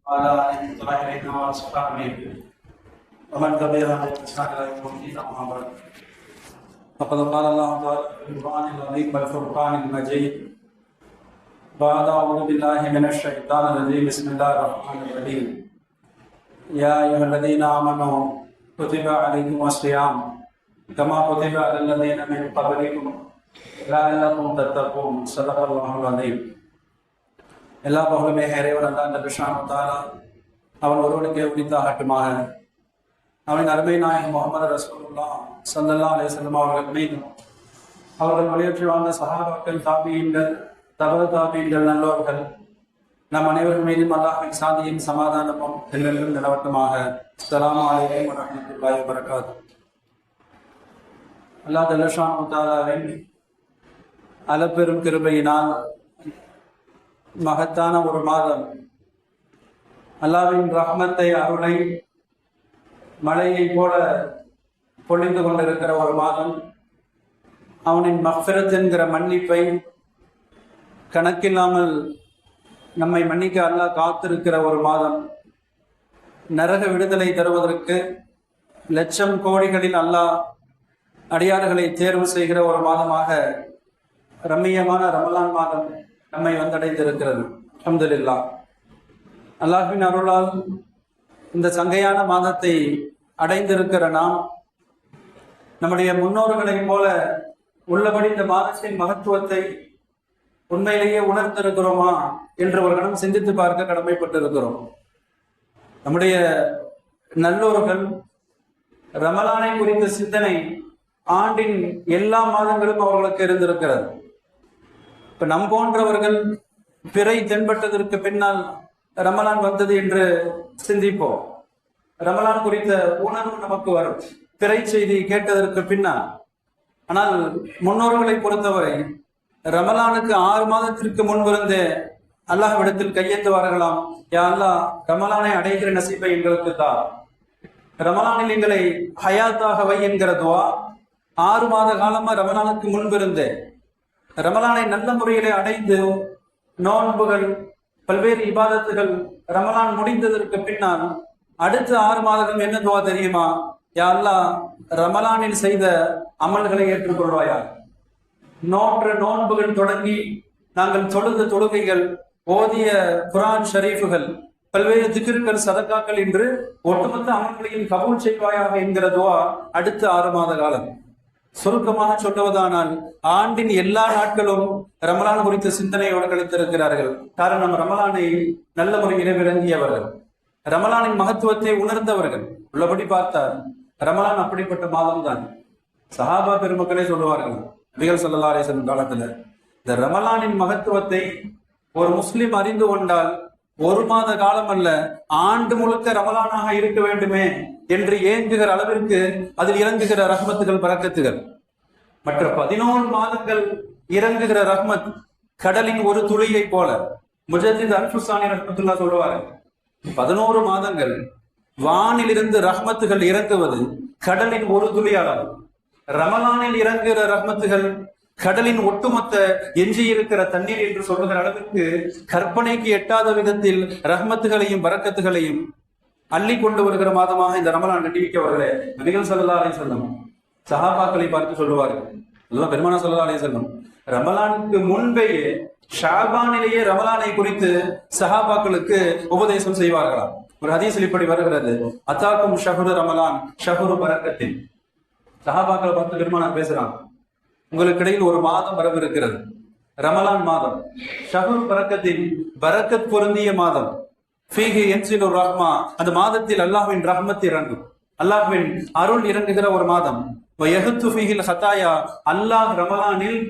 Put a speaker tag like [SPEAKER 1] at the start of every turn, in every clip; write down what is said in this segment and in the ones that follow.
[SPEAKER 1] وعلى آله الطاهرين وأصحابه ومن تبعهم بإحسان إلى يوم الدين أما بعد فقد قال الله تعالى في القرآن العظيم والفرقان المجيد بعد أعوذ بالله من الشيطان الرجيم بسم الله الرحمن الرحيم يا أيها الذين آمنوا كتب عليكم الصيام كما كتب على الذين من قبلكم لعلكم تتقون صدق الله العظيم. எல்லா பகலுமே இறைவன் அல்லாஹ் ஜல்ல ஷானுஹு அவன் ஒருவனுக்கே உரித்தாகட்டுமாக. அவனின் அருமை நாயகம் முஹம்மது ரசூலுல்லாஹ் ஸல்லல்லாஹு அலைஹி வஸல்லம் அவர்கள் மீதும் அவர்கள் வழியற்றி வாழ்ந்த சஹாபாக்கள், தாபியீன்கள், தபு தாபியீன்கள், நல்லோர்கள் நம் அனைவர்கள் மீதும் அல்லாஹ்வின் சாந்தியும் சமாதானமும் எல்லோரும் நிலவட்டுமாக. அஸ்ஸலாமு அலைக்கும் வரஹ்மத்துல்லாஹி வபரகாத்துஹு. அல்லாஹ் ஜல்ல ஷானுஹு அளப்பெரும் கிருபையினால் மகத்தான ஒரு மாதம், அல்லாஹ்வின் ரஹ்மத்தை, அருளை மழையை போல பொழிந்து கொண்டிருக்கிற ஒரு மாதம், அவனின் மஃபிரத் என்கிற மன்னிப்பை கணக்கில்லாமல் நம்மை மன்னிக்க அல்லாஹ் காத்திருக்கிற ஒரு மாதம், நரக விடுதலை தருவதற்கு லட்சம் கோடிகளில் அல்லாஹ் அடியார்களை தேர்வு செய்கிற ஒரு மாதமாக ரம்மியமான ரமலான் மாதம் நம்மை வந்தடைந்திருக்கிறது. அல்ஹம்துலில்லாஹ். அல்லாஹ்வின் அருளால் இந்த சங்கையான மாதத்தை அடைந்திருக்கிற நாம் நம்முடைய முன்னோர்களைப் போல உள்ளபடி இந்த மாதத்தின் மகத்துவத்தை உண்மையிலேயே உணர்ந்திருக்கிறோமா என்று ஒரு கணம் சிந்தித்து பார்க்க கடமைப்பட்டிருக்கிறோம். நம்முடைய நல்லோர்கள் ரமலானை குறித்த சிந்தனை ஆண்டின் எல்லா மாதங்களும் அவர்களுக்கு இருந்திருக்கிறது. இப்ப நம் போன்றவர்கள் பிறை தென்பட்டதற்கு பின்னால் ரமலான் வந்தது என்று சிந்திப்போம். ரமலான் குறித்த உணர்வு நமக்கு வரும் பிறை செய்தி கேட்டதற்கு பின்னால். ஆனால் முன்னோர்களை பொறுத்தவரை ரமலானுக்கு 6 மாதத்திற்கு முன்பிருந்தே அல்லாஹ்விடத்தில் கையேந்துவார்களாம். யா அல்லாஹ், ரமலானை அடைகிற நசீபை எங்களுக்கு தான், ரமலானில் எங்களை ஹயாத்தாக வை என்கிற துவா 6 மாத காலமா ரமலானுக்கு முன்பிருந்தே ரமலானை நல்ல முறையிலே அடைந்து நோன்புகள், பல்வேறு இபாதத்துகள் ரமலான் முடிந்ததற்கு பின்னால் அடுத்த 6 மாதங்கள் என்ன துவா தெரியுமா? யா அல்லாஹ், ரமலானில் செய்த அமல்களை ஏற்றுக்கொள்வாயா. நோன்புகள் தொடங்கி நாங்கள் தொழுத தொழுகைகள், ஓதிய குர்ஆன் ஷரீஃபுகள், பல்வேறு திக்ர்கள், சதக்காக்கள் என்று ஒட்டுமொத்த அமல்களையும் கபூல் செய்வாயாக என்கிற துவா அடுத்த 6 மாத காலம். சுருக்கமாக சொல்லுவதானால் ஆண்டின் எல்லா நாட்களும் ரமலான் குறித்த சிந்தனையோடு கழித்திருக்கிறார்கள். காரணம், ரமலானை நல்ல முறையிலே விளங்கியவர்கள், ரமலானின் மகத்துவத்தை உணர்ந்தவர்கள். உள்ளபடி பார்த்தால் ரமலான் அப்படிப்பட்ட மாதம் தான். சஹாபா பெருமக்களே சொல்லுவார்கள், நபிகள் ஸல்லல்லாஹு அலைஹி வஸல்லம் காலத்துல இந்த ரமலானின் மகத்துவத்தை ஒரு முஸ்லிம் அறிந்து கொண்டால் 1 மாத காலம் அல்ல, ஆண்டு முழுக்க ரமலானாக இருக்க வேண்டுமே என்று ஏங்குகிற அளவிற்கு அதில் இறங்குகிற ரஹ்மத்துகள், பரக்கத்துகள். மற்ற 11 மாதங்கள் இறங்குகிற ரஹ்மத் கடலின் ஒரு துளியை போல. முஜத்தித் அல்ஃபுசானி ரஹ்மத்துல்லாஹ் சொல்லுவார்கள், 11 மாதங்கள் வானிலிருந்து ரஹ்மத்துகள் இறங்குவது கடலின் ஒரு துளி அளவு. ரமலானில் இறங்குகிற ரஹ்மத்துகள் கடலின் ஒட்டுமொத்த எஞ்சி இருக்கிற தண்ணீர் என்று சொல்லுகிற அளவிற்கு கற்பனைக்கு எட்டாத விதத்தில் ரஹ்மத்துகளையும் பரக்கத்துகளையும் அள்ளி கொண்டு வருகிற மாதமாக இந்த ரமலான் நடிக்கவர்களே. நபிகள் ஸல்லல்லாஹு அலைஹி வஸல்லம் சஹாபாக்களை பார்த்து சொல்லுவார்கள், பெருமானா ஸல்லல்லாஹு அலைஹி வஸல்லம் ரமலானுக்கு முன்பேயே ஷாபானிலேயே ரமலானை குறித்து சஹாபாக்களுக்கு உபதேசம் செய்வார்களாம். ஒரு ஹதீஸில் இப்படி வருகிறது, அத்தாக்கும் ஷஹ்ரு ரமலான் ஷஹ்ரு பரக்கத்தின். சஹாபாக்களை பார்த்து பெருமானார் பேசுறாங்க, உங்களுக்கு இடையில் ஒரு மாதம் வரவிருக்கிறது, ரமலான் மாதம், ஷஹ்ரு பரக்கத்தின், பரக்கத் பொருந்திய மாதம். ஃபீஹி யன்சிலு ரஹ்மா, அந்த மாதத்தில் அல்லாஹ்வின் ரஹ்மத் இறங்கும், அல்லாஹ்வின் அருள் இறங்குகிற ஒரு மாதம். வயஹத்து ஃபீஹில் ஹதாயா, அல்லாஹ் ரமலானில்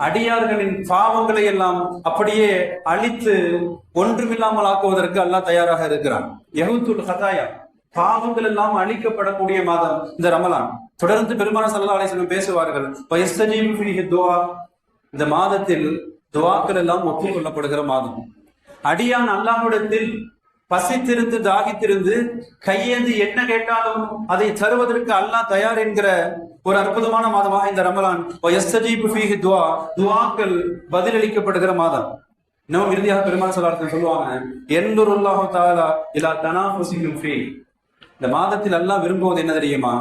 [SPEAKER 1] அடியார்களின் பாவங்களை எல்லாம் அப்படியே அழித்து ஒன்றுமில்லாமல் ஆக்குவதற்கு அல்லாஹ் தயாராக இருக்கிறான். யஹுத்துல் ஹதாயா, பாவங்கள் எல்லாம் அழிக்கப்படக்கூடிய மாதம் இந்த ரமலான். தொடர்ந்து பெருமானார் ஸல்லல்லாஹு அலைஹி வஸல்லம் பேசுவார்கள், வயஸ்தஜீபு ஃபீஹி துஆ, இந்த மாதத்தில் துஆக்கள் எல்லாம் ஒப்புக்கொள்ளப்படுகிற மாதம். அடியான் அல்லாஹ்விடத்தில் பசித்திருந்து தாகித்திருந்து கையேந்து என்ன கேட்டாலும் அதை தருவதற்கு அல்லாஹ் தயார் என்கிற ஒரு அற்புதமான மாதமாக இந்த ரமலான். துஆக்கள் பதிலளிக்கப்படுகிற மாதம். இன்னும் இறுதியாக பெருமாள் ஸல்லல்லாஹு சொல்லுவாங்க, என்துருல்லாஹு தஆலா இலா தனாஃபுசிக்கும் ஃபீ. இந்த மாதத்தில் அல்லாஹ் விரும்புவது என்ன தெரியுமா?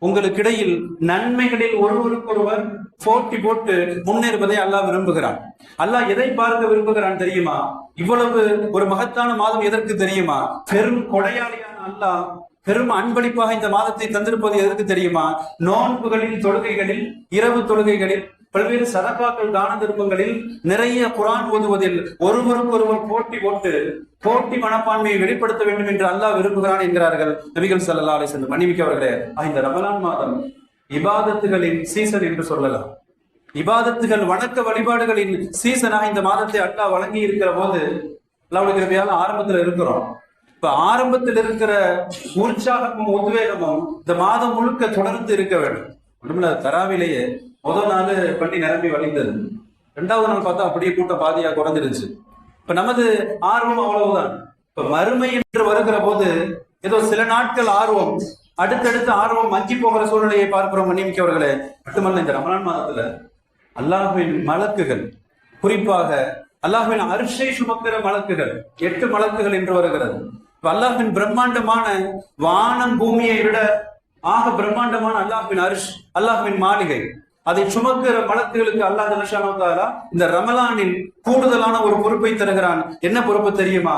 [SPEAKER 1] உங்களுக்கு இடையில் நன்மைகளில் ஒருவருக்கொருவர் போட்டி போட்டு முன்னேறுவதை அல்லாஹ் விரும்புகிறான். அல்லாஹ் எதை பார்க்க விரும்புகிறான் தெரியுமா? இவ்வளவு ஒரு மகத்தான மாதம் எதற்கு தெரியுமா? பெரும் கொடையாளியான அல்லாஹ் பெரும் அன்பளிப்பாக இந்த மாதத்தை தந்திருப்பது எதற்கு தெரியுமா? நோன்புகளில், தொழுகைகளில், இரவு தொழுகைகளில், பல்வேறு சதகாக்கள், தான தர்மங்களில், நிறைய குர்ஆன் ஓதுவதில் ஒருவருக்கொருவர் போட்டி போட்டு போட்டி மனப்பான்மையை வெளிப்படுத்த வேண்டும் என்று அல்லாஹ் விரும்புகிறான் என்கிறார்கள் நபிகள் ஸல்லல்லாஹு அலைஹி வஸல்லம். மன்னிமிக்க அவர்களே, இந்த ரமலான் மாதம் இபாதத்துகளின் சீசன் என்று சொல்லலாம். இபாதத்துகள், வணக்க வழிபாடுகளின் சீசனாக இந்த மாதத்தை அல்லாஹ் வழங்கி இருக்கிற போது அல்லாஹ்வுடைய கிருபையால ஆரம்பத்தில் இருக்கிறோம். இப்ப ஆரம்பத்தில் இருக்கிற உற்சாகமும் உத்வேகமும் இந்த மாதம் முழுக்க தொடர்ந்து இருக்க வேண்டும். ஒன்றுமில்ல, தராவிலேயே முதல் நாள் பள்ளி நிரம்பி வழிந்தது. 2வது நாள் பார்த்தா அப்படியே கூட்டம் பாதியா குறைஞ்சிருச்சு. இப்ப நமது ஆர்வம் அவ்வளவுதான். இப்ப மறுமை என்று வருகிற போது ஏதோ சில நாட்கள் ஆர்வம், அடுத்தடுத்த ஆர்வம் மங்கி போகிற சூழ்நிலையை பார்க்கிறோம். மன்னிமிக்கவர்களே, மட்டுமல்ல, இந்த ரமலான் மாதத்துல அல்லாஹ்வின் மலக்குகள், குறிப்பாக அல்லாஹ்வின் அர்ஷை சுமக்கிற மலக்குகள் 8 மலக்குகள் என்று வருகிறது. அல்லாஹ்வின் பிரம்மாண்டமான வானம் பூமியை விட ஆக பிரம்மாண்டமான அல்லாஹ்வின் அர்ஷ், அல்லாஹ்வின் மாளிகை, அதை சுமக்கிற மலக்குகளுக்கு அல்லாஹ் ஜல்லஷானு தஆலா இந்த ரமலானில் கூடுதலான ஒரு பொறுப்பை தருகிறான். என்ன பொறுப்பு தெரியுமா?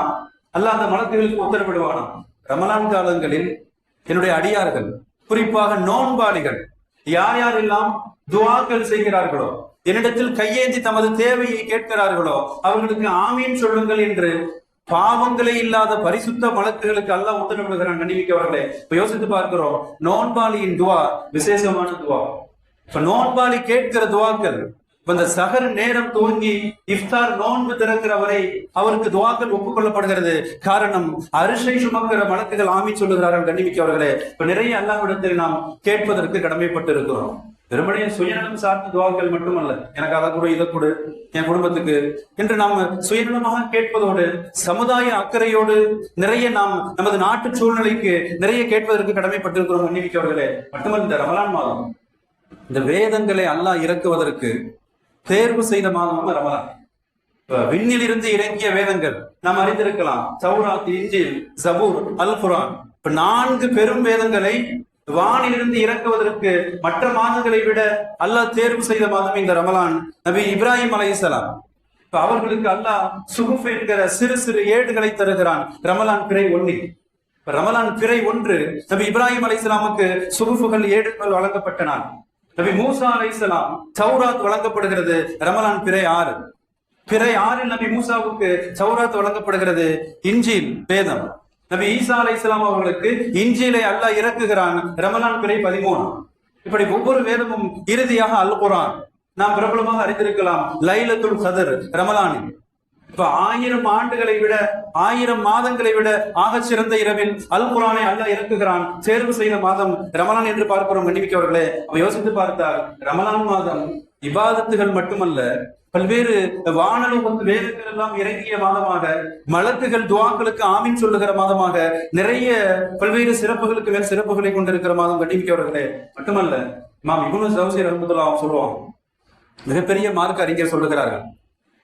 [SPEAKER 1] அல்லாஹ் அந்த மலக்குகளுக்கு உத்தரவிடுவானாம், ரமலான் காலங்களில் என்னுடைய அடியார்கள், குறிப்பாக நோன்பாளிகள் யார் யாரெல்லாம் துஆக்கள் செய்கிறார்களோ, என்னிடத்தில் கையேந்தி தமது தேவையை கேட்கிறார்களோ அவர்களுக்கு ஆமீன் சொல்லுங்கள் என்று பாவங்களே இல்லாத பரிசுத்த மலக்குகளுக்கு அல்லாஹ் உத்தரவிடுகிறான். கண்ணிமிக்கவர்களே, இப்ப யோசித்து பார்க்கிறோம், நோன்பாளியின் துவா விசேஷமான துவா. இப்ப நோன்பாளி கேட்கிற துவாக்கள், இந்த சஹர் நேரம் துவங்கி இஃப்தார் நோன்பு திறக்கிற வரை அவருக்கு துவாக்கள் ஒப்புக்கொள்ளப்படுகிறது. காரணம், அரிசை சுமக்கிற மலக்குகள் ஆமீன் சொல்லுகிறார்கள். கண்ணிமிக்கவர்களே, இப்ப நிறைய அல்லாஹ்விடத்தில் நாம் கேட்பதற்கு கடமைப்பட்டு இருக்கிறோம். வெறுமனே சுயநலம் சார்ந்த துவாக்கள் மட்டுமல்ல, எனக்கு அதை கொடு, இதை கொடு, என் குடும்பத்துக்கு என்று நாம் சுயநலமாக கேட்பதோடு சமுதாய அக்கறையோடு நிறைய நாம் நமது நாட்டு சூழ்நிலைக்கு நிறைய கேட்பதற்கு கடமைப்பட்டிருக்கிறோம். மன்னிமிக்கவர்களே, மட்டுமல்ல, இந்த ரமலான் மாதம் இந்த வேதங்களை அல்லாஹ் இறக்குவதற்கு தேர்வு செய்த மாதம் ரமலான். விண்ணில் இருந்து இறங்கிய வேதங்கள் நாம் அறிந்திருக்கலாம், தௌராத், இன்ஜீல், ஜபூர், அல் குர்ஆன். 4 பெரும் வேதங்களை வானிலிருந்து இறக்குவதற்கு மற்ற மாதங்களை விட அல்லாஹ் தேர்வு செய்த மாதம் இந்த ரமலான். நபி இப்ராஹிம் அலைஹிஸ்ஸலாம், இப்ப அவர்களுக்கு அல்லாஹ் சுஹுஃப் என்கிற சிறு சிறு ஏடுகளை தருகிறான். ரமலான் பிறை 1. ரமலான் பிறை 1 நபி இப்ராஹிம் அலைஹிஸ்ஸலாமுக்கு சுஹுஃபுகள், ஏடுகள் வழங்கப்பட்ட நாள். நபி மூசா அலைஹிஸ்ஸலாம் தௌராத் வழங்கப்படுகிறது ரமலான் பிறை 6. பிறை 6 நபி மூசாவுக்கு தௌராத் வழங்கப்படுகிறது. இன்ஜீல் வேதம், நபி ஈசா அலைஹிஸ்ஸலாம் அவர்களுக்கு இன்ஜீலை அல்லாஹ் இறக்குகிறான் ரமலான் பிறை 13. இப்படி ஒவ்வொரு வேதமும் இறுதியாக அல் குர்ஆன். நாம் பிரபலமாக அறிந்திருக்கலாம் லைலத்துல் கத்ர் ரமலானில். இப்ப 1000 ஆண்டுகளை விட, 1000 மாதங்களை விட ஆக சிறந்த இரவில் அல் குர்ஆனை அல்லாஹ் இறக்குகிறான். தேர்வு செய்த மாதம் ரமலான் என்று பார்க்கிறோம். மன்னிமிக்கவர்களே, யோசித்து பார்த்தால் ரமலான் மாதம் இபாதத்துகள் மட்டுமல்ல, பல்வேறு வானலோகத்து வேதங்கள் எல்லாம் இறங்கிய மாதமாக, மலக்குகள் துஆக்களுக்கு ஆமீன் சொல்லுகிற மாதமாக, நிறைய பல்வேறு சிறப்புகளுக்கு மேல் சிறப்புகளை கொண்டிருக்கிற மாதம். கண்டிப்பார்களே, மட்டுமல்ல, இமாம் இப்னு ஜௌசி ரஹ்மத்துல்லாஹி சொல்லுவாங்க, மிகப்பெரிய மார்க்க அறிஞர் சொல்லுகிறார்கள்,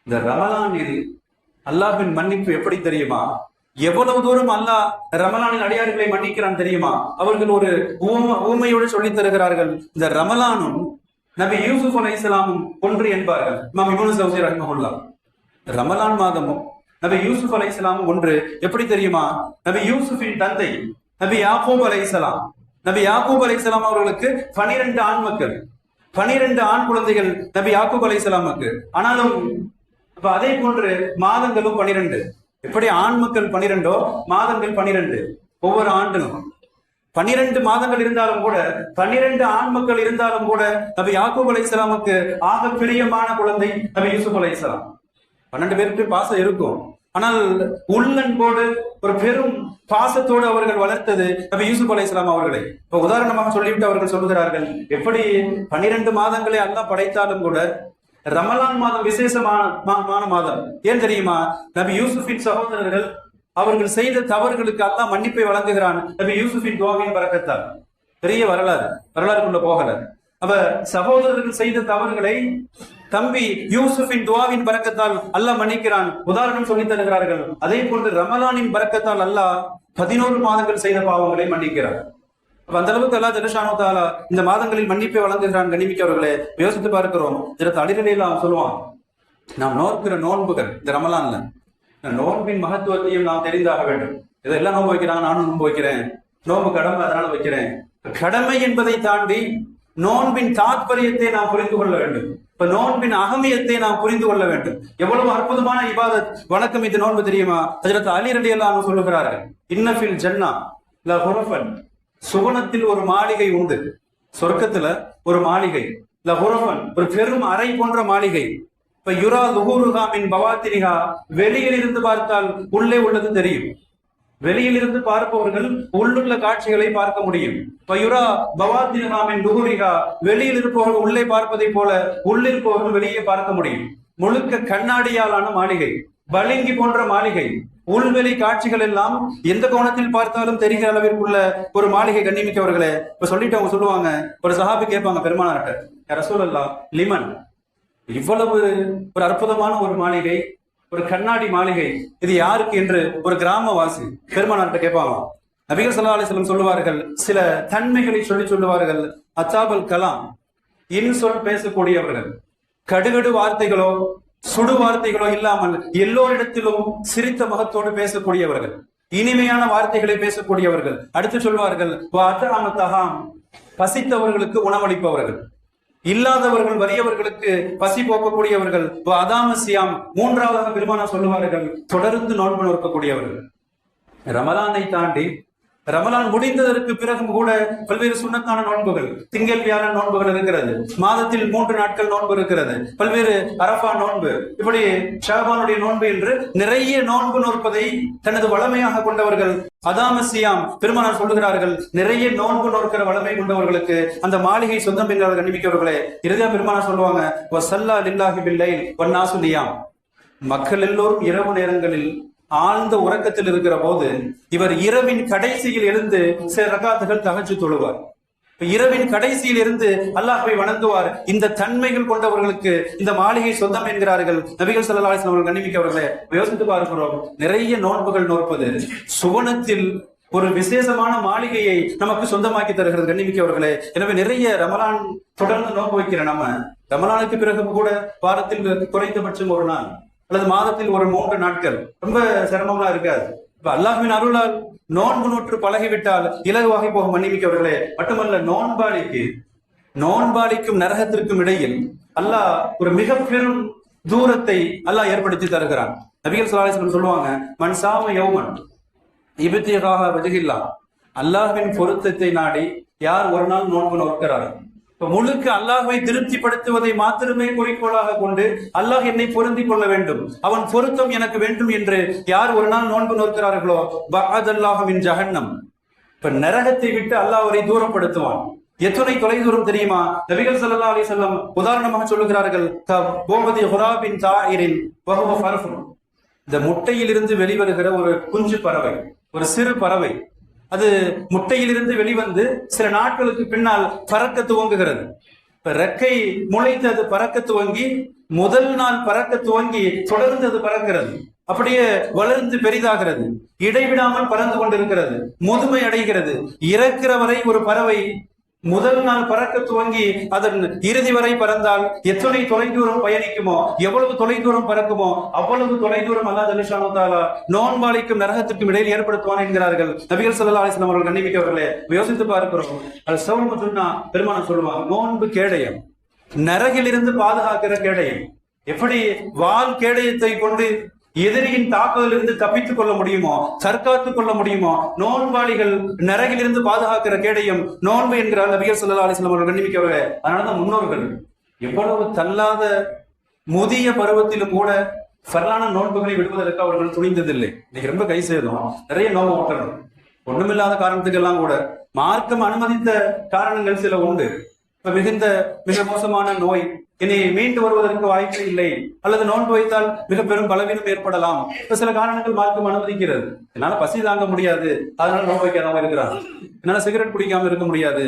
[SPEAKER 1] இந்த ரமலானில் அல்லாஹ்வின் மன்னிப்பு எப்படி தெரியுமா? எவ்வளவு தூரம் அல்லாஹ் ரமலானின் அடியார்களை மன்னிக்கிறான் தெரியுமா? அவர்கள் ஒரு ஊமையோடு சொல்லித் தருகிறார்கள், இந்த ரமலானும் நபி யூசுப் அலைஹிஸ்ஸலாமும் ஒன்று என்பார்கள். இமாம் இப்னு ஜௌசி ரஹ்மத்துல்லாஹ். ரமலான் மாதமும் நபி யூசுப் அலைஹிஸ்ஸலாமும் ஒன்று. எப்படி தெரியுமா? நபி யூசுஃபின் தந்தை நபி யாக்கூப் அலைஹிஸ்ஸலாம், நபி யாக்கூப் அலைஹிஸ்ஸலாம் அவர்களுக்கு 12 ஆண் மக்கள், 12 ஆண் குழந்தைகள் நபி யாக்கூப் அலைஹிஸ்ஸலாமுக்கு. ஆனாலும் அதே போன்று மாதங்களும் 12. எப்படி ஆண் மக்கள் 12ஓ மாதங்கள் 12. ஒவ்வொரு ஆண்டிலும் 12 மாதங்கள் இருந்தாலும் கூட, 12 ஆண் மக்கள் இருந்தாலும் கூட, நபி யாக்கூப் அலைஹிஸ்ஸலாமுக்கு ஆக பிரியமான குழந்தை நபி யூசுப் அலைஹிஸ்ஸலாம். 12 பேருக்கு பாசம் இருக்கும், ஆனால் உள்ளன்போடு ஒரு பெரும் பாசத்தோடு அவர்கள் வளர்த்தது நபி யூசுப் அலைஹிஸ்ஸலாம் அவர்களை. இப்ப உதாரணமாக சொல்லிவிட்டு அவர்கள் சொல்லுகிறார்கள், எப்படி 12 மாதங்களை அல்லாஹ் படைத்தாலும் கூட ரமலான் மாதம் விசேஷமான மாதம். ஏன் தெரியுமா? நபி யூசுஃபின் சகோதரர்கள் அவர்கள் செய்த தவறுகளுக்கு அல்லாஹ் மன்னிப்பை வழங்குகிறான் நபி யூசுஃபின் துஆவின் பரக்கத்தால். பெரிய வரலாறுக்குள்ள போகல. அப்ப சகோதரர்கள் செய்த தவறுகளை தம்பி யூசுஃபின் துவாவின் பரக்கத்தால் அல்லாஹ் மன்னிக்கிறான். உதாரணம் சொல்லி தருகிறார்கள். அதே போன்று ரமலானின் பரக்கத்தால் அல்லாஹ் 11 மாதங்கள் செய்த பாவங்களை மன்னிக்கிறார். அந்த அளவுக்கு அல்லாஹ் ஜல்லஷானு தஆலா இந்த மாதங்களில் மன்னிப்பை வழங்குகிறான். கண்ணிமிக்கவர்களே, யோசித்து பார்க்கிறோம். அடிநிலையில் சொல்லுவான், நாம் நோக்கிற நோன்புகள் இந்த ரமலான்ல நோன்பின் மகத்துவத்தையும் நாம் தெரிந்தாக வேண்டும். இதெல்லாம் நோன்பு வைக்கிறாங்க, நானும் நோன்பு வைக்கிறேன், நோன்பு கடமை அதனால வைக்கிறேன். கடமை என்பதை தாண்டி நோன்பின் தாற்பயத்தை நாம் புரிந்து கொள்ள வேண்டும். இப்ப நோன்பின் அகமியத்தை நாம் புரிந்து கொள்ள வேண்டும். எவ்வளவு அற்புதமான இபாதத் வணக்கம் இது நோன்பு தெரியுமா? ஹஜ்ரத் அலி ரலியல்லாஹு சொல்லுகிறார்கள், இன்னஃபில் ஜன்னா லஹுரஃபன், சுவனத்தில் ஒரு மாளிகை உண்டு. சொர்க்கத்துல ஒரு மாளிகை, லஹுரஃபன் ஒரு பெரும் அறை போன்ற மாளிகை. இப்ப யுரா லுஹூருஹா மின் பவாத்தினிஹா, வெளியில் இருந்து பார்த்தால் உள்ளே உள்ளது தெரியும். வெளியில் இருந்து பார்ப்பவர்கள் உள்ளுள்ள காட்சிகளை பார்க்க முடியும். பயுரா பவாத்தினிஹா மின் லுஹூரிஹா, வெளியில் இருப்பவர்கள் உள்ளே பார்ப்பதை போல உள்ளிருப்பவர்கள் வெளியே பார்க்க முடியும். முழுக்க கண்ணாடியாலான மாளிகை, பளிங்கி போன்ற மாளிகை. உள்வெளி காட்சிகள் எல்லாம் எந்த கோணத்தில் பார்த்தாலும் தெரிகிற அளவிற்குள்ள ஒரு மாளிகை. கண்ணிமிக்கவர்களே, இப்ப சொல்லிட்டு அவங்க சொல்லுவாங்க, ஒரு சஹாபி கேட்பாங்க பெருமானார்ட்ட, ரசூலல்லாஹ் லிமன், இவ்வளவு ஒரு அற்புதமான ஒரு மாளிகை, ஒரு கண்ணாடி மாளிகை, இது யாருக்கு என்று ஒரு கிராமவாசி பெருமானார்ட்ட கேட்பாங்க. நபிகள் ஸல்லல்லாஹு அலைஹி வஸல்லம் சொல்லுவார்கள், சில தன்மைகளை சொல்லுவார்கள். அத்தாபல் கலாம், இன்சொல் பேசக்கூடியவர்கள், கடுகடு வார்த்தைகளோ சுடு வார்த்தைகளோ இல்லாமல் எல்லோரிடத்திலும் சிரித்த முகத்தோடு பேசக்கூடியவர்கள், இனிமையான வார்த்தைகளை பேசக்கூடியவர்கள். அடுத்து சொல்வார்கள், பசித்தவர்களுக்கு உணவளிப்பவர்கள், இல்லாதவர்கள் வறியவர்களுக்கு பசி போக்கக்கூடியவர்கள். அதாமசியாம், மூன்றாவதாக பெருமானார் சொல்லுவார்கள், தொடர்ந்து நோன்பு நோக்கக்கூடியவர்கள். ரமலானை தாண்டி ரமலான் முடிந்ததற்கு பிறகும் கூட பல்வேறு சுன்னத்தான நோன்புகள், திங்கள் வியாழன் நோன்புகள் இருக்கிறது, மாதத்தில் 3 நாட்கள் நோன்பு இருக்கிறது, பல்வேறு அரஃபா நோன்பு, இப்படி ஷாபானுடைய நோன்பு என்று நிறைய நோன்பு நோற்பதை தனது வளமையாக கொண்டவர்கள். அதாமசியாம், பெருமானார் சொல்லுகிறார்கள், நிறைய நோன்பு நோக்கிற வளமை கொண்டவர்களுக்கு அந்த மாளிகை சொந்தம் என்கிறார்கள். கண்ணிமிக்கவர்களே, இறுதியா பெருமானார் சொல்லுவாங்க, வஸல்லா லில்லாஹி பில்லைல் வன்னாசு நியாம், மக்கள் எல்லோரும் இரவு நேரங்களில் ஆழ்ந்த உறக்கத்தில் இருக்கிற போது இவர் இரவின் கடைசியில் இருந்து சில ரகாத்துகள் தஹஜ்ஜுத் தொழுவார். இரவின் கடைசியில் இருந்து அல்லாஹ்வை வணங்குவார். இந்த தன்மைகள் கொண்டவர்களுக்கு இந்த மாளிகை சொந்தம் என்கிறார்கள் நபிகள் ஸல்லல்லாஹு அலைஹி வஸல்லம். கண்ணிமிக்கவர்களே, யோசித்து பார்க்கிறோம், நிறைய நோன்புகள் நோற்பது சுவனத்தில் ஒரு விசேஷமான மாளிகையை நமக்கு சொந்தமாக்கி தருகிறது. கண்ணிமிக்கவர்களே, எனவே நிறைய ரமலான் தொடர்ந்து நோன்பு வைக்கிற நம்ம ரமலானுக்கு பிறகு கூட வாரத்தில் குறைந்தபட்சம் ஒரு நாள் அல்லது மாதத்தில் ஒரு 3 நாட்கள் ரொம்ப சிரமமா இருக்காது. இப்ப அல்லாஹ்வின் அருளால் நோன்பு நோற்று பழகிவிட்டால் இலகுவாகி போகும். மன்னிமிக்கவர்களே, மட்டுமல்ல, நோன்பாளிக்கும் நரகத்திற்கும் இடையில் அல்லாஹ் ஒரு மிக பெரும் தூரத்தை அல்லாஹ் ஏற்படுத்தி தருகிறான். நபிகள் ஸல்லல்லாஹு அலைஹி வஸல்லம் சொல்லுவாங்க, மன் சாம யௌமன் இப்திகாஹ வஜ்ஹில்லாஹ், அல்லாஹ்வின் பொருத்தத்தை நாடி யார் ஒரு நாள் நோன்பு நோக்கிறார், முழுக்க அல்லாஹ்வை திருப்திப்படுத்துவதை மாத்திரமே குறிக்கோளாக கொண்டு அல்லாஹ் என்னை பொருந்திக் கொள்ள வேண்டும், அவன் பொருத்தம் எனக்கு வேண்டும் என்று யார் ஒரு நாள் நோன்பு நோக்கிறார்களோ, பஅதல்லாஹு மின் ஜஹன்னம், இப்ப நரகத்தை விட்டு அல்லாஹ் அவரை தூரப்படுத்துவான். எத்தனை தொலை தூரம் தெரியுமா? நபிகள் ஸல்லல்லாஹு அலைஹி வஸல்லம் உதாரணமாக சொல்லுகிறார்கள், போவதி ஹுராபின் தாயிரின் வஹுவ ஃபர்ஃபுன், இந்த முட்டையில் இருந்து வெளிவருகிற ஒரு குஞ்சு பறவை, ஒரு சிறு பறவை, அது முட்டையிலிருந்து வெளிவந்து சில நாட்களுக்கு பின்னால் பறக்க துவங்குகிறது. இப்ப ரெக்கை முளைத்து அது பறக்க துவங்கி முதல் நாள் பறக்க துவங்கி தொடர்ந்து அது பறக்கிறது, அப்படியே வளர்ந்து பெரிதாகிறது, இடைவிடாமல் பறந்து கொண்டிருக்கிறது, முதுமை அடைகிறது. இறக்கிற வரை ஒரு பறவை முதல் நாள் பறக்க துவங்கி அதன் இறுதி வரை பறந்தால் எத்தனை தொலைதூரம் பயணிக்குமோ, எவ்வளவு தொலைதூரம் பறக்குமோ அவ்வளவு தொலைதூரம் அல்லாஹ் ஜல்லஷானு தஆலா நோன்பாளிக்கும் நரகத்திற்கும் இடையில் ஏற்படுத்துவான் என்கிறார்கள் நபிகள் ஸல்லல்லாஹு அலைஹி வஸல்லம் அவர்கள். கண்ணிமிக்கவர்களே, யோசித்து பார்க்கிறோம். அது சௌம சொன்னா பெருமானார் சொல்லுவாங்க, நோன்பு கேடயம், நரகிலிருந்து பாதுகாக்கிற கேடயம். எப்படி வால் கேடயத்தை கொண்டு எதிரியின் தாக்குதலிருந்து தப்பித்துக் கொள்ள முடியுமோ, தற்காத்துக் கொள்ள முடியுமோ, நோன்பாளிகள் நரகிலிருந்து பாதுகாக்கிற கேடயம் நோன்பு என்கிறார் நபிகள் ஸல்லல்லாஹு அலைஹி வஸல்லம் அவர்கள். கண்ணிமிக்கவர்களே, அதனாலதான் முன்னோர்கள் எவ்வளவு தள்ளாத முதிய பருவத்திலும் கூட ஃபர்லான நோன்புகளை விடுவதற்கு அவர்கள் துணிந்ததில்லை. இன்னைக்கு ரொம்ப கை சேதம், நிறைய நோன்பு ஓட்டணும், ஒண்ணுமில்லாத காரணத்துக்கெல்லாம் கூட மார்க்கம் அனுமதித்த காரணங்கள் சில உண்டு. இப்ப மிக மோசமான நோய், இனி மீண்டு வருவதற்கு வாய்ப்பே இல்லை, அல்லது நோன்பு வைத்தால் மிக பெரும் பலவீனம் ஏற்படலாம், இப்ப சில காரணங்கள் மார்க்கம் அனுமதிக்கிறது. என்னால பசி தாங்க முடியாது, அதனால நோன்பு வைக்காம இருக்கிறான், என்னால சிகரெட் குடிக்காம இருக்க முடியாது,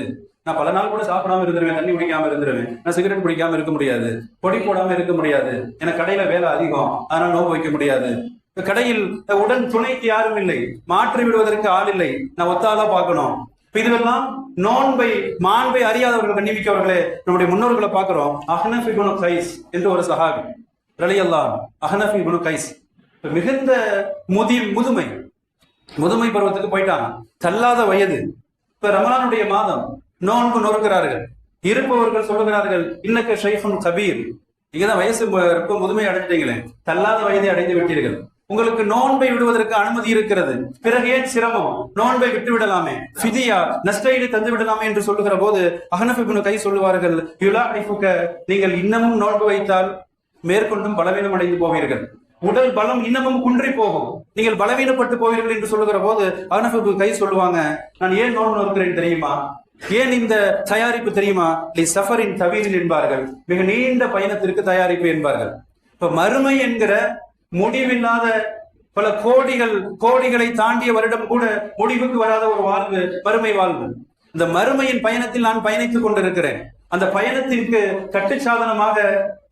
[SPEAKER 1] நான் பல நாள் கூட சாப்பிடாம இருந்துருவேன், தண்ணி குடிக்காம இருந்துருவேன், நான் சிகரெட் குடிக்காம இருக்க முடியாது, பொடி போடாம இருக்க முடியாது, எனக்கு கடையில வேலை அதிகம், அதனால நோன்பு வைக்க முடியாது, கடையில் உடன் துணைக்கு யாரும் இல்லை, மாற்றி விடுவதற்கு ஆள் இல்லை, நான் ஒத்தாலா பார்க்கணும். இதுவெல்லாம் நோன்பை மாண்பை அறியாதவர்கள் கண்ணிமிக்கவர்களே. நம்முடைய முன்னோர்களை பார்க்கிறோம். அஹ்னஃப் இப்னு கைஸ் என்று ஒரு சஹாபி ரலியல்லாஹு அன்ஹு, அஹ்னஃப் இப்னு கைஸ் மிகுந்த முதுமை பருவத்துக்கு போயிட்டாங்க, தள்ளாத வயது. இப்ப ரமலானுடைய மாதம் நோன்பு நோக்கிறார்கள். இருப்பவர்கள் சொல்லுகிறார்கள், இன்னக்க ஷைஃபுன் கபீர், நீங்கதான் வயசு ரொம்ப முதுமை அடைஞ்சிட்டீங்களே, தள்ளாத வயதை அடைந்து விட்டீர்கள், உங்களுக்கு நோன்பை விடுவதற்கு அனுமதி இருக்கிறது, பிறகு ஏன் சிரமம், நோன்பை விட்டு விடலாமே, ஃபிதியா நஷ்டஈடு தந்து விடலாமே என்று சொல்லுகிற போது அஹ்னஃப் இப்னு கைஸ் சொல்லுவார்கள், யுலாஹிஃபுக, நீங்கள் இன்னமும் நோன்பு வைத்தால் மேற்கொண்டும் பலவீனம் அடைந்து போவீர்கள், உடல் பலம் இன்னமும் குன்றி போகும், நீங்கள் பலவீனப்பட்டு போவீர்கள் என்று சொல்லுகிற போது அஹ்னஃப் இப்னு கைஸ் சொல்லுவாங்க, நான் ஏன் நோன்பு நோக்கிறேன் தெரியுமா, ஏன் இந்த தயாரிப்பு தெரியுமா, சஃபரின் தவீரில் என்பார்கள், மிக நீண்ட பயணத்திற்கு தயாரிப்பு என்பார்கள். இப்ப மறுமை என்கிற முடிவில்லாத பல கோடிகளை தாண்டிய வருடம் கூட முடிவுக்கு வராத ஒரு வாழ்வு மறுமை வாழ்வு. இந்த மறுமையின் பயணத்தில் நான் பயணித்துக் கொண்டிருக்கிறேன். அந்த பயணத்திற்கு கட்டுச்சாதனமாக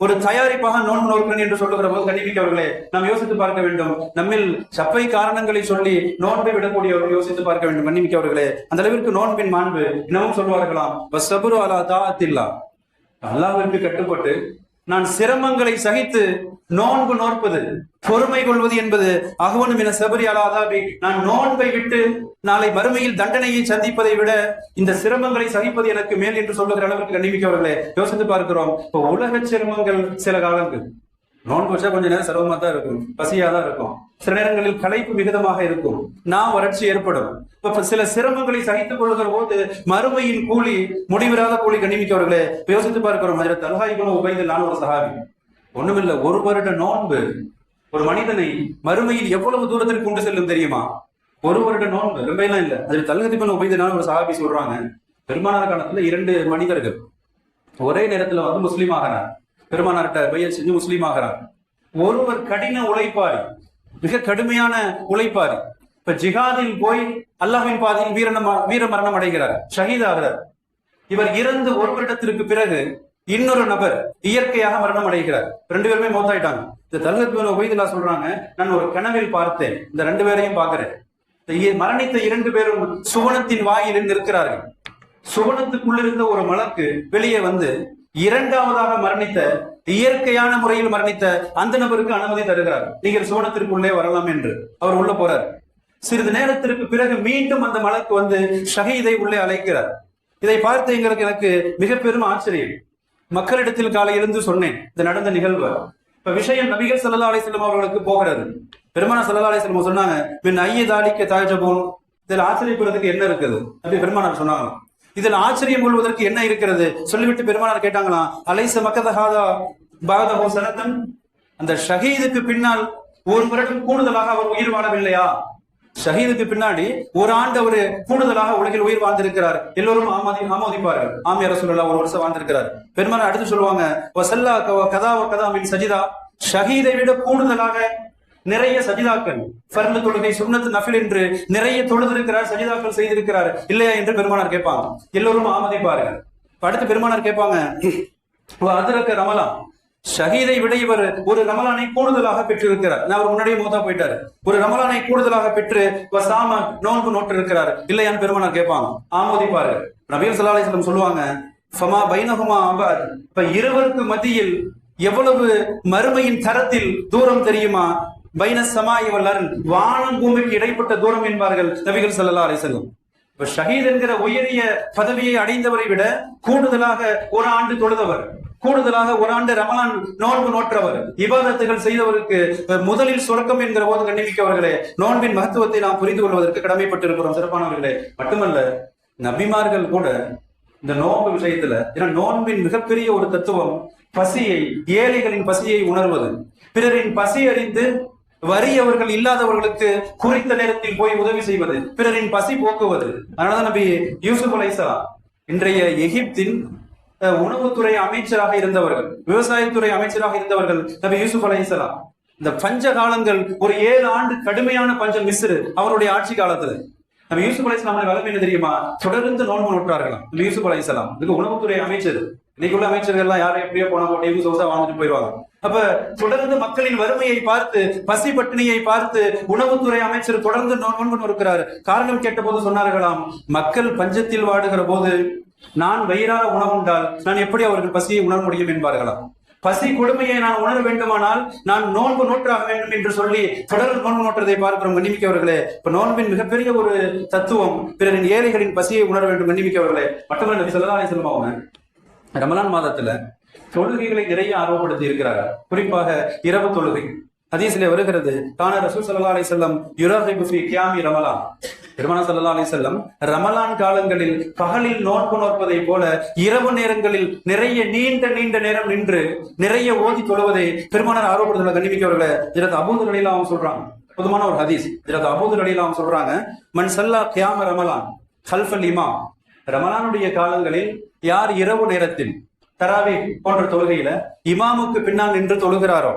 [SPEAKER 1] ஒரு தயாரிப்பாக நோன்பு நோக்கிறேன் என்று சொல்லுகிற போது கண்டிப்பார்களே நாம் யோசித்து பார்க்க வேண்டும். நம்மில் சப்பை காரணங்களை சொல்லி நோன்பை விடக்கூடியவர்கள் யோசித்து பார்க்க வேண்டும். கண்ணிமிக்கவர்களே, அந்த அளவிற்கு நோன்பின் மாண்பு இன்னமும் சொல்வார்களாம், வஸ்ஸபுரு அலா தாஅத்தில்லா, அல்லாஹ்விற்கு கட்டுப்பட்டு நான் சிரமங்களை சகித்து நோன்பு நோற்பது, பொறுமை கொள்வது என்பது அஹ்வனு மின ஸப்ரி அலா அஸாபி, நான் நோன்பை விட்டு நாளை மறுமையில் தண்டனையை சந்திப்பதை விட இந்த சிரமங்களை சகிப்பது எனக்கு மேல் என்று சொல்லுகிற அளவிற்கு கண்ணிமிக்கவர்களே யோசித்து பார்க்கிறோம். இப்போ உலக சிரமங்கள் சில காலங்கள் நோன்பு வச்சா கொஞ்ச நேரம் சிரமமா தான் இருக்கும், பசியாதான் இருக்கும், சில நேரங்களில் களைப்பு மிகுதமாக இருக்கும், நான் வறட்சி ஏற்படும். இப்ப சில சிரமங்களை சகித்துக் கொள்ளுகிற போது மறுமையின் கூலி முடிவிராத கூலி கண்ணிமிக்கவர்களே யோசித்து பார்க்கிறோம். ஹஜ்ரத் தல்ஹா இப்னு உபைதுல்லாஹ் ஒரு சஹாபி, ஒண்ணுமில்ல, ஒரு வருட நோன்பு ஒரு மனிதனை மறுமையில் எவ்வளவு தூரத்திற்கு கொண்டு செல்லும் தெரியுமா? ஒரு வருட நோன்பு ரொம்ப எல்லாம் இல்ல. ஹஜ்ரத் தல்ஹா இப்னு உபைதுல்லாஹ் ஒரு சஹாபி சொல்றாங்க, பெருமானார் காலத்துல 2 மனிதர்கள் ஒரே நேரத்துல வந்து முஸ்லீம் ஆகிறார், பெருமானார்கிட்ட பையத் செஞ்சு முஸ்லீம் ஆகிறார். ஒருவர் கடின உழைப்பாரி, மிக கடுமையான உழைப்பாரி, இப்ப ஜிஹாதில் போய் அல்லாஹ்வின் பாதையில் வீர மரணம் அடைகிறார், ஷஹீத் ஆகிறார். இவர் இறந்து ஒரு வருடத்திற்கு பிறகு இன்னொரு நபர் இயற்கையாக மரணம் அடைகிறார். 2 பேருமே மௌத்தாயிட்டாங்க. இந்த தல்ஹா இப்னு உபைதுல்லாஹ் சொல்றாங்க, நான் ஒரு கனவில் பார்த்தேன், இந்த 2 பேரையும் பார்க்கிறேன், மரணித்த 2 பேரும் சுவனத்தின் வாயில் நிற்கிறார்கள். சுவனத்துக்குள்ளிருந்த ஒரு மலக்கு வெளியே வந்து இரண்டாவதாக மரணித்த, இயற்கையான முறையில் மரணித்த அந்த நபருக்கு அனுமதி தருகிறார், நீங்கள் சுவனத்திற்குள்ளே வரலாம் என்று. அவர் உள்ள போறார். சிறிது நேரத்திற்கு பிறகு மீண்டும் அந்த மலக்கு வந்து ஷஹீதை உள்ளே அழைக்கிறார். இதை பார்த்து எனக்கு மிக பெரும் ஆச்சரியம். மக்களிடத்தில் காலை எழுந்து சொன்னேன் இது நடந்த நிகழ்வு. இப்ப விஷயம் நபிகள் ஸல்லல்லாஹு அலைஹி வஸல்லம் அவர்களுக்கு போகிறது. பெருமானார் ஸல்லல்லாஹு அலைஹி வஸல்லம் சொன்னாங்க, மின் ஐய தாலிக்க தாஜபூன், இதில் ஆச்சரியப்படுறதுக்கு என்ன இருக்குது அப்படி பெருமானார் சொன்னாங்க. இதில் ஆச்சரியம் கொள்வதற்கு என்ன இருக்கிறது சொல்லிவிட்டு பெருமானார் கேட்டாங்களாம், அலைஸ மக்கதஹாதா பாதஹு சனதன், அந்த ஷஹீதுக்கு பின்னால் ஒரு வருடம் கூடுதலாக அவர் உயிர் வாழவில்லையா? ஷஹீதுக்கு பின்னாடி ஒரு ஆண்டு அவர் கூடுதலாக உலகில் உயிர் வாழ்ந்திருக்கிறார். எல்லோரும் ஆமோதிப்பார்கள், ஆமியா ரசூலுல்லாஹ் ஒரு வருஷம் வாழ்ந்திருக்கிறார். பெருமானார் அடுத்து சொல்லுவாங்க, வஸல்லா கதா மின் சஜிதா, ஷஹீதை விட கூடுதலாக நிறைய சஜிதாக்கள், ஃபர்து தொழுகை, சுன்னத், நஃபில் என்று நிறைய தொழுதிருக்கிறார், சஜிதாக்கள் செய்திருக்கிறார் இல்லையா என்று பெருமானார் கேட்பாங்க. எல்லோரும் ஆமதிப்பார்கள். அடுத்து பெருமானார் கேட்பாங்க, அதிரக்க ரமலான், ஷஹீதை விட இவர் ஒரு ரமலானை கூடுதலாக பெற்றிருக்கிறார், நான் அவர் முன்னாடியே மூத்தா போயிட்டாரு, ஒரு ரமலானை கூடுதலாக பெற்று வசாம நோன்பு நோட்டு இருக்கிறார் இல்லையான்னு பெருமானார் கேட்பாங்க, ஆமோதிப்பார்கள். நபிகள் ஸல்லல்லாஹு அலைஹி வஸல்லம் சொல்லுவாங்க, ஃபமா பைனஹுமா அபஅத், இப்ப இருவருக்கு மத்தியில் எவ்வளவு மறுமையின் தரத்தில் தூரம் தெரியுமா? பைன ஸமாஇ வல் அர்ள், வானம் பூமிக்கு இடைப்பட்ட தூரம் என்பார்கள் நபிகள் ஸல்லல்லாஹு அலைஹி வஸல்லம். இப்ப ஷஹீத் என்கிற உயரிய பதவியை அடைந்தவரை விட கூடுதலாக ஒரு ஆண்டு தொழுதவர், கூடுதலாக ஒரு ஆண்டு ரமலான் நோன்பு நோற்றவர், இபாதத்துகள் செய்தவருக்கு முதலில் சொர்க்கம் என்கிற போது கண்ணிமிக்கவர்களே நோன்பின் மகத்துவத்தை நாம் புரிந்து கொள்வதற்கு கடமைப்பட்டிருக்கிறோம். சிறப்பானவர்களே, மட்டுமல்ல நபிமார்கள் கூட இந்த நோன்பு விஷயத்துல, ஏன்னா நோன்பின் மிகப்பெரிய ஒரு தத்துவம் பசியை, ஏழைகளின் பசியை உணர்வது, பிறரின் பசி அறிந்து வறியவர்கள் இல்லாதவர்களுக்கு குறித்த நேரத்தில் போய் உதவி செய்வது, பிறரின் பசி போக்குவது. அதனாலதான் நபி யூசுப் அலைஹிஸ்ஸலாம் இன்றைய எகிப்தின் உணவுத்துறை அமைச்சராக இருந்தவர்கள், விவசாயத்துறை அமைச்சராக இருந்தவர்கள் நபி யூசுப் அலைஹிஸ்ஸலாம். இந்த பஞ்ச காலங்கள் ஒரு 7 ஆண்டு கடுமையான பஞ்சம் மிஸ்ரு அவருடைய ஆட்சி காலத்துல. நம்ம யூசுப் அலைஹிஸ்ஸலாம் வளமை என்ன தெரியுமா? தொடர்ந்து நோன்பு நோட்டார்களாம். யூசுப் அலைஹிஸ்ஸலாம் இதுக்கு உணவுத்துறை அமைச்சர். இன்னைக்கு உள்ள அமைச்சர்கள் எல்லாம் யாரும் எப்படியோ போன போட்டு சோசா வாழ்ந்துட்டு போயிடுவாங்க. அப்ப தொடர்ந்து மக்களின் வறுமையை பார்த்து, பசி பட்டினியை பார்த்து உணவுத்துறை அமைச்சர் தொடர்ந்து நோன்பு நோக்கிறார். காரணம் கேட்ட போது சொன்னார்களாம், மக்கள் பஞ்சத்தில் வாடுகிற போது நான் வயிறார உணவுண்டால் நான் எப்படி அவர்கள் பசியை உணர முடியும் என்பார்களாம். பசி கொடுமையை நான் உணர வேண்டுமானால் நான் நோன்பு நோற்றாக வேண்டும் என்று சொல்லி தொடர்ந்து நோன்பு நோற்றதை பார்க்கிறோம். கண்ணிமிக்கவர்களே, இப்ப நோன்பின் மிகப்பெரிய ஒரு தத்துவம் பிறரின் ஏழைகளின் பசியை உணர வேண்டும். கண்ணிமிக்கவர்களே, மட்டுமல்ல நபி ஸல்லல்லாஹு அலைஹி வஸல்லம் அவங்க ரமலான் மாதத்துல தொழுகைகளை நிறைய ஆர்வப்படுத்தி இருக்கிறார்கள். குறிப்பாக இரவு தொழுகை. ஹதீஸிலே வருகிறது, கான ரசூல் ஸல்லல்லாஹு அலைஹி வஸல்லம் யுரஹிபு ஃபீ கியாமி ரமலான். பெருமானார் ஸல்லல்லாஹு அலைஹி வஸல்லம் ரமலான் காலங்களில் பகலில் நோன்பு நோற்பதை போல இரவு நேரங்களில் நிறைய நீண்ட நேரம் நின்று நிறைய ஓதி தொழுவதை பெருமானார் ஆர்வப்படுத்தல. கண்ணிமிக்கவர்களை ஹஜ்ரத் அபூ துர் ரலியல்லாஹு அன்ஹு சொல்றாங்க, பொதுவான ஒரு ஹதீஸ். ஹஜ்ரத் அபூ துர் ரலியல்லாஹு அன்ஹு சொல்றாங்க, மன் ஸல்லா கியாம ரமலான் கல்ஃபல் இமாம். ரமலானுடைய காலங்களில் யார் இரவு நேரத்தில் தராவீஹ் போன்ற தொழுகையில இமாமுக்கு பின்னால் நின்று தொழுகிறாரோ,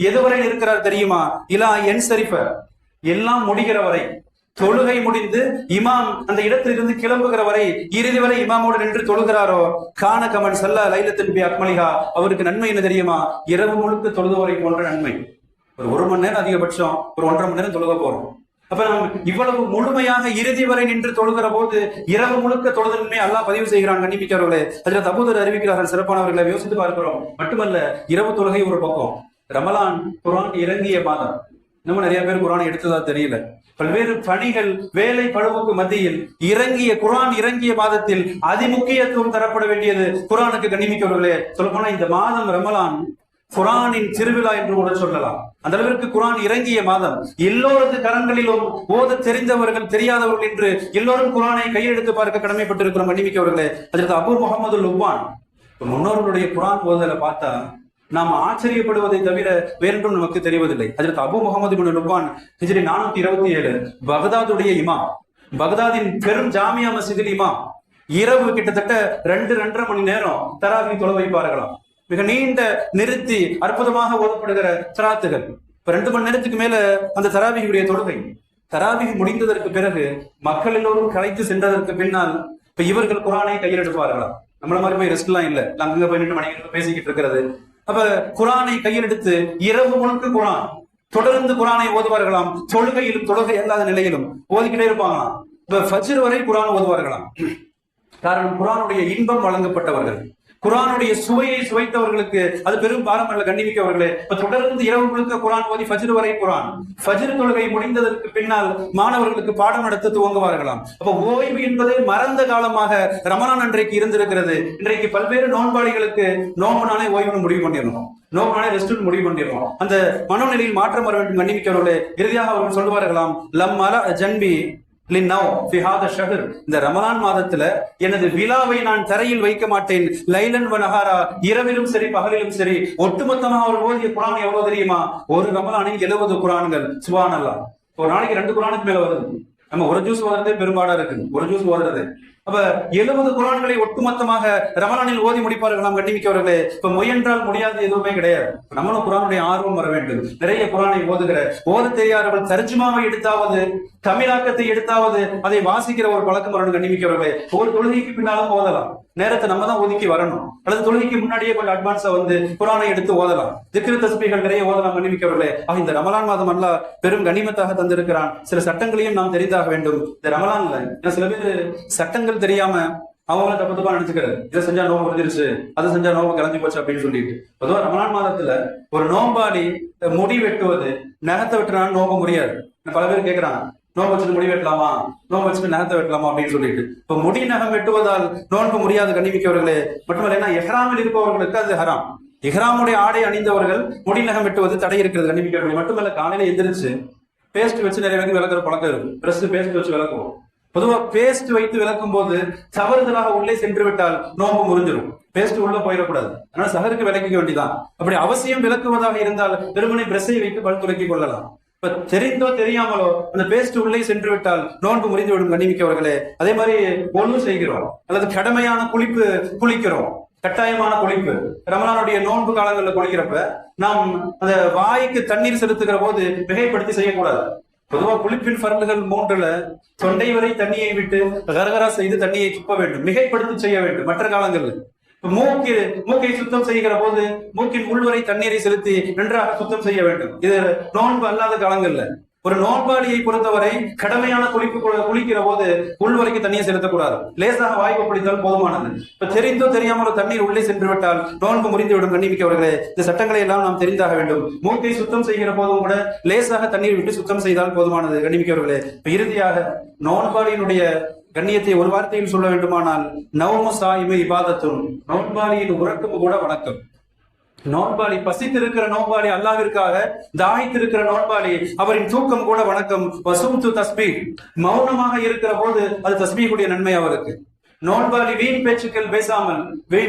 [SPEAKER 1] எதுவரை இருக்கிறார் தெரியுமா? இலா என் சரிஃப, எல்லாம் முடிகிற வரை, தொழுகை முடிந்து இமாம் அந்த இடத்திலிருந்து கிளம்புகிற வரை, இறுதி வரை இமாமோடு நின்று தொழுகிறாரோ, கான கமன் சல்லா லைலத்தின் பி அக்மலிஹா, அவருக்கு நன்மை என்ன தெரியுமா? இரவு முழுக்க தொழுதுவரை போன்ற நன்மை. ஒரு மணி நேரம் அதிகபட்சம், ஒரு 1.5 மணி நேரம் தொழுக போறோம். அப்ப நாம் இவ்வளவு முழுமையாக இறுதி வரை நின்று தொழுகிற போது இரவு முழுக்க தொழுதன்மை அல்லாஹ் பதிவு செய்கிறான். கண்ணிமிக்கவர்களே, ஹஜ்ரத் அபூ துர் அறிவிக்கிறார்கள், சிறப்பானவர்களை யோசித்து பார்க்கிறோம். மட்டுமல்ல, இரவு தொழுகை ஒரு பக்கம். ரமலான் குர்ஆன் இறங்கிய மாதம். நம்ம நிறைய பேர் குர்ஆனை எடுத்ததா தெரியல. பல்வேறு பணிகள், வேலை பழுவுக்கு மத்தியில் குர்ஆன் இறங்கிய மாதத்தில் அதிமுக்கியத்துவம் தரப்பட வேண்டியது குர்ஆனுக்கு. கண்ணிமிக்கவர்களே, சொல்ல போனா இந்த மாதம் ரமலான் குர்ஆனின் திருவிழா என்று கூட சொல்லலாம். அந்த அளவிற்கு குர்ஆன் இறங்கிய மாதம். எல்லோரது கரங்களிலும் ஓத தெரிந்தவர்கள் தெரியாதவர்கள் என்று எல்லோரும் குர்ஆனை கையெழுத்து பார்க்க கடமைப்பட்டிருக்கிறோம். கண்ணிமிக்கவர்களே, ஹஜ்ரத் அபூ முஹம்மது லுப்பான் முன்னோர்களுடைய குர்ஆன் ஓதலை பார்த்தா நாம் ஆச்சரியப்படுவதை தவிர வேறொன்றும் நமக்கு தெரிவதில்லை. ஹஜ்ரத் அபூ முஹம்மது இப்னு லுப்பான் ஹிஜ்ரி 427 பகதாதுடைய இமாம், பகதாதின் பெரும் ஜாமியா மஸ்ஜிதில் இமாம். இரவு கிட்டத்தட்ட 2-2.5 மணி நேரம் தராவி தொழ வைப்பார்களாம். மிக நீண்ட நிறுத்தி அற்புதமாக ஓதப்படுகிற தராத்துகள். இப்ப 2 மணி நேரத்துக்கு மேல அந்த தராவியுடைய தொழுகை. தராவி முடிந்ததற்கு பிறகு மக்கள் எல்லோரும் கலைத்து சென்றதற்கு பின்னால் இப்ப இவர்கள் குர்ஆனை கையில் எடுப்பார்களாம். நம்மள மாதிரி போய் ரெஸ்ட் எல்லாம் இல்ல, அங்க போய் 2 மணி பேசிக்கிட்டு இருக்கிறது. அப்ப குர்ஆனை கையில் எடுத்து இரவு முழுக்க குர்ஆன் தொடர்ந்து குர்ஆனை ஓதுவார்களாம். தொழுகையிலும் தொழுகை அல்லாத நிலையிலும் ஓதிக்கிட்டே இருப்பாங்களாம். இப்ப ஃபஜ்ர் வரை குர்ஆன் ஓதுவார்களாம். காரணம், குர்ஆனுடைய இன்பம் வழங்கப்பட்டவர்கள், குர்ஆனுடைய சுவையை சுவைத்தவர்களுக்கு அது பெரும் பாரம் அல்ல. கண்ணிமிக்கவர்களே, இப்ப தொடர்ந்து இரவு முழுக்க குர்ஆன் ஓதி ஃபஜ்ர் வரை குர்ஆன். ஃபஜ்ர் தொழுகை முடிந்ததற்கு பின்னால் மாணவர்களுக்கு பாடம் நடத்த துவங்குவார்களாம். அப்ப ஓய்வு என்பதை மறந்த காலமாக ரமலான் அன்றைக்கு இருந்திருக்கிறது. இன்றைக்கு பல்வேறு நோன்பாளிகளுக்கு நோன்பு நாளே ஓய்வு முடிவு பண்ணிடணும், நோன்பு நாளே ரெஸ்ட் முடிவு பண்ணிடணும். அந்த மனோநிலையில் மாற்றம் வர வேண்டும். கண்ணிமிக்கவர்களே, இறுதியாக அவர்கள் சொல்லுவார்களாம், லம் அலா ஜன்பி இந்த ரமலான் மாதத்துல எனது விழாவை நான் தரையில் வைக்க மாட்டேன். லைலன் வ நஹாரா, இரவிலும் சரி பகலிலும் சரி. ஒட்டுமொத்தமாக அவர் ஓதிய குர்ஆன் எவ்வளவு தெரியுமா? ஒரு ரமலானில் 70 குர்ஆன்கள். சுப்ஹானல்லாஹ். ஒரு நாளைக்கு 2 குர்ஆனுக்கு மேல வருது. நம்ம ஒரு ஜூஸ் ஓதுறதே பெரும்பாடா இருக்கு, ஒரு ஜூஸ் ஓதுறது. அப்ப 70 குர்ஆன்களை ஒட்டுமொத்தமாக ரமலானில் ஓதி முடிப்பார்கள். கண்ணிமிக்கவர்களே, இப்ப முயன்றால் முடியாது எதுவுமே கிடையாது. நம்மளும் குர்ஆனுடைய ஆர்வம் வர வேண்டும். நிறைய குர்ஆனை ஓத தெரியாதவர்கள் தர்ஜுமாவை எடுத்தாவது, தமிழாக்கத்தை எடுத்தாவது அதை வாசிக்கிற ஒரு பழக்கம் வரணும். கண்ணிமிக்கவர்களே, ஒரு தொழுகைக்கு பின்னாலும் ஓதலாம். நேரத்தை நம்ம தான் ஒதுக்கி வரணும், அல்லது தொழுகைக்கு முன்னாடியே கொஞ்சம் அட்வான்ஸா வந்து குர்ஆனை எடுத்து ஓதலாம். திக்ர் தஸ்பீஹ்கள் நிறைய ஓதலாம். கண்ணிமிக்கவர்களே, இந்த ரமலான் மாதம் அல்லாஹ் பெரும் கனிமத்தாக தந்திருக்கிறான். சில சட்டங்களையும் நாம் தெரிந்தாக வேண்டும். இந்த ரமலான்ல சில பேர் சட்டங்கள் தெரியாம அவங்கள தப்பு நினைச்சுக்கிறது. இதை செஞ்சா நோம்பு முடிஞ்சிருச்சு, அதை செஞ்சா நோம்பு கிளம்பி போச்சு அப்படின்னு சொல்லிட்டு. பொதுவா ரமலான் மாதத்துல ஒரு நோம்பாளி முடி வெட்டுவது, நகத்தை வெட்டினாலும் நோம்ப முடியாது. பல பேர் கேட்கிறாங்க, நோம்பு வச்சுட்டு முடி வெட்டலாமா, நோம்பு வச்சுட்டு நகத்தை வெட்டலாமா அப்படின்னு சொல்லிட்டு. இப்ப முடி நகம் வெட்டுவதால் நோன்பு முடியாது. கண்ணிமிக்கவர்களே, மட்டுமல்ல இஹ்ராமில் இருப்பவர்களுக்கு அது ஹராம். இஹ்ராமுடைய ஆடை அணிந்தவர்கள் முடி நகம் வெட்டுவது தடை இருக்கிறது. கண்ணிமிக்கவர்களே, மட்டுமல்ல காலையில எந்திரிச்சு பேஸ்ட் வச்சு நிறைய பேருக்கு விளக்குற பழக்கம் இருக்கு. பிரஸ் பேஸ்ட் வச்சு விளக்குவோம். பொதுவா பேஸ்ட் வைத்து விளக்கும் போது தவறுதலாக உள்ளே சென்று விட்டால் நோம்பு முறிஞ்சிடும். பேஸ்ட் உள்ள போயிடக்கூடாது. ஆனால் சஹருக்கு விளக்கிக்க வேண்டியதான். அப்படி அவசியம் விளக்குவதாக இருந்தால் வெறுமனை பிரஸ்ஸை வைத்து பல் துலக்கிக் கொள்ளலாம். இப்ப தெரிந்தோ தெரியாமலோ அந்த பேஸ்ட் உள்ளே சென்று விட்டால் நோன்பு முறிந்து விடும். கண்ணிமிக்கவர்களே, அதே மாதிரி ஒண்ணு செய்கிறோம் அல்லது கடமையான குளிக்கிறோம், கட்டாயமான குளிப்பு. ரமலானுடைய நோன்பு காலங்களில் குளிக்கிறப்ப நாம் அந்த வாய்க்கு தண்ணீர் செலுத்துகிற போது மிகைப்படுத்தி செய்யக்கூடாது. பொதுவா குளிப்பின் பரல்கள் 3ல தொண்டை வரை தண்ணியை விட்டு கரகரா செய்து தண்ணியை துப்ப வேண்டும், மிகைப்படுத்தி செய்ய வேண்டும். மற்ற காலங்கள்ல மூக்கை சுத்தம் செய்கிற போது மூக்கின் உள்வரை தண்ணீரை செலுத்தி நன்றாக சுத்தம் செய்ய வேண்டும். இது நோன்பு அல்லாத காலங்கள்ல. ஒரு நோன்பாளியை பொறுத்தவரை கடமையான குளிக்கிற போது உள்வரைக்கு தண்ணியை செலுத்தக்கூடாது, லேசாக வாய்ப்பு பிடித்தால் போதுமானது. இப்ப தெரிந்தோ தெரியாமல் ஒரு தண்ணீர் உள்ளே சென்று விட்டால் நோன்பு முறிந்துவிடும். கண்ணிமிக்கவர்களே, இந்த சட்டங்களை எல்லாம் நாம் தெரிந்தாக வேண்டும். மூக்கை சுத்தம் செய்கிற போதும் கூட லேசாக தண்ணீர் விட்டு சுத்தம் செய்தால் போதுமானது. கண்ணிமிக்கவர்களே, இருதியாக நோன்பாளியினுடைய கண்ணியத்தை ஒரு வார்த்தையில் சொல்ல வேண்டுமானால், நவமு சாயிமை இபாதத்தும், நோன்பாளியின் உறக்கம் கூட வணக்கம். நோன்பாளி, பசித்திருக்கிற நோன்பாளி, அல்லாஹ்விற்காக தாய்த்திருக்கிற நோன்பாளி, அவரின் தூக்கம் கூட வணக்கம். வசும்து தஸ்பீஹ், மௌனமாக இருக்கிற போது அது தஸ்பீஹுடைய நன்மை அவருக்கு. நோன்பாளி வீண் பேச்சுக்கள் பேசாமல்,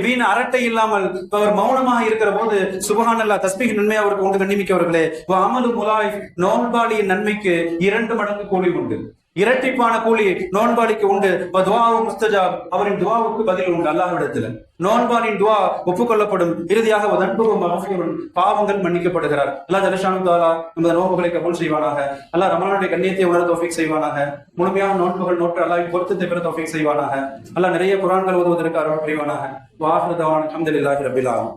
[SPEAKER 1] வீண் அரட்டை இல்லாமல் அவர் மௌனமாக இருக்கிற போது சுபஹானல்லாஹ் தஸ்பீஹ் நன்மை அவருக்கு உண்டு. கண்ணிமிக்கவர்களே, அமலு முலாய், நோன்பாளியின் நன்மைக்கு 2 மடங்கு கூலி உண்டு, இரட்டிப்பான கூலி நோன்பாளிக்கு உண்டு. முஸ்தஜாப், அவரின் துவாவுக்கு பதில் உண்டு அல்லாஹ்விடத்தில். நோன்பாளின் துவா ஒப்புக்கொள்ளப்படும். இறுதியாக பாவங்கள் மன்னிக்கப்படுகிறார். அல்லாஹ் ஜல்லஷானு தஆலா நமது நோன்புகளை கபூல் செய்வானாக. அல்லாஹ் ரமலானுடைய கண்ணியத்தை உணர தௌஃபீக் செய்வானாக. முழுமையான நோன்புகள் நோற்று அல்லாஹ்வின் பொருத்தத்தை பெற தௌஃபீக் செய்வானாக. அல்லாஹ் நிறைய குர்ஆன்கள் ஓதுவதற்கு அருள் புரிவானாக. வாஹிரு தஅவானா அல்ஹம்துலில்லாஹி ரப்பில் ஆலமீன்.